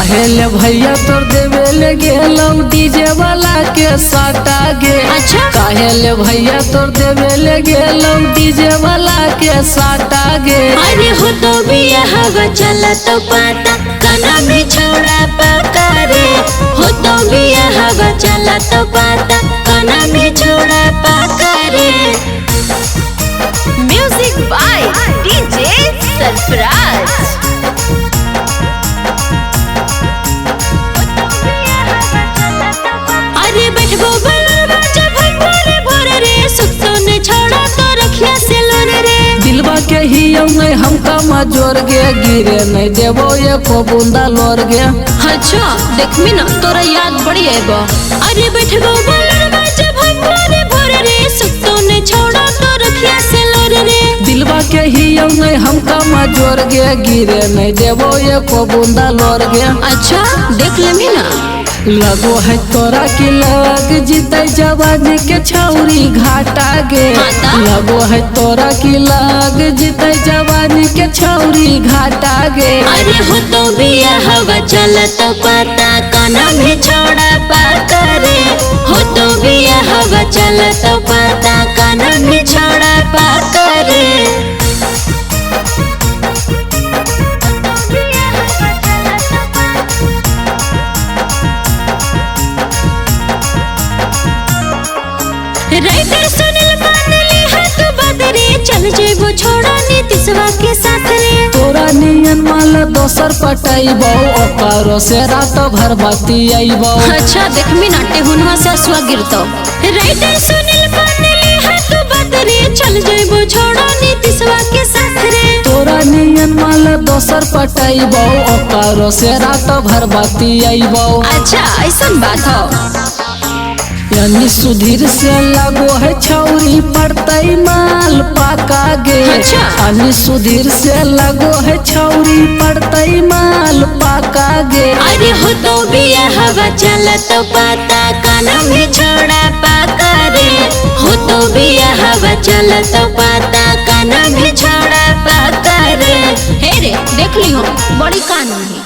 काहेले भैया तोर देवे ले गेलौ डीजे वाला के साटा गे। अच्छा काहेले भैया तोर देवे ले गेलौ डीजे वाला के साटा गे। अरे हो तो बिया हवा चला तो पाता काना में छोड़ा पकारे। हो तो बिया हवा चला तो पाता काना में छोड़ा पकारे। Music by DJ Sarfaraz. अरे बैठबो बलवा जब भोरे भोरे रे सुतो ने छोड़ा तो रखिया से लोरे रे। दिलवा के ही नहीं हमका मजोर गे गिरे नहीं देवो ये को बूंदा लोर गे। अच्छा देखमी ना तोरा याद बड़ी आएगा। अरे बैठबो बलवा जब भोरे भोरे रे सुतो ने छोड़ा तो रखिया से लोरे रे। दिलवा के ही नहीं हमका मजोर गे गिरे नहीं देवो ये को बूंदा लोर गे। अच्छा देख लेमी ना लगो है तोरा की लग जीते जवानी के छौरी घाटा गे। लगो है तोरा की लग जीते जवानी के छौरी घाटा गे। अरे हो तो बिया हवा चला तो पता काना में छोड़ा पाता रे। हो तो बिया हवा चला तो पता काना में छोड़ा पाता रे। राइटर सुनील मानली हाथ बदरे चल जेबो छोड़ा नीतीशवा के साथ रे। तोरा नियन माल दोसर पटाइबो ओकरो से रात भर बतियाइबो। अच्छा देखमी नाटे हुनवा से असुआ गिरतो। राइटर सुनील मानली हाथ बदरे चल जेबो छोड़ा नीतीशवा के साथ रे। तोरा नियन माल दोसर पटाइबो ओकरो से रात भर बतियाइबो। अच्छा ऐसन बात हो यानी सुधीर से लगो है छौरी पड़तई माल पाका गे। अच्छा। यानी सुधीर से लगो है छौरी पड़तई माल पाका गे। अरे हो तो बिया हवा चला तो पाता काना में छोड़ा पाका रे। हो तो बिया हवा चला तो पाता काना में छोड़ा पाका रे। हे रे देख ली हो बड़ी कानून है।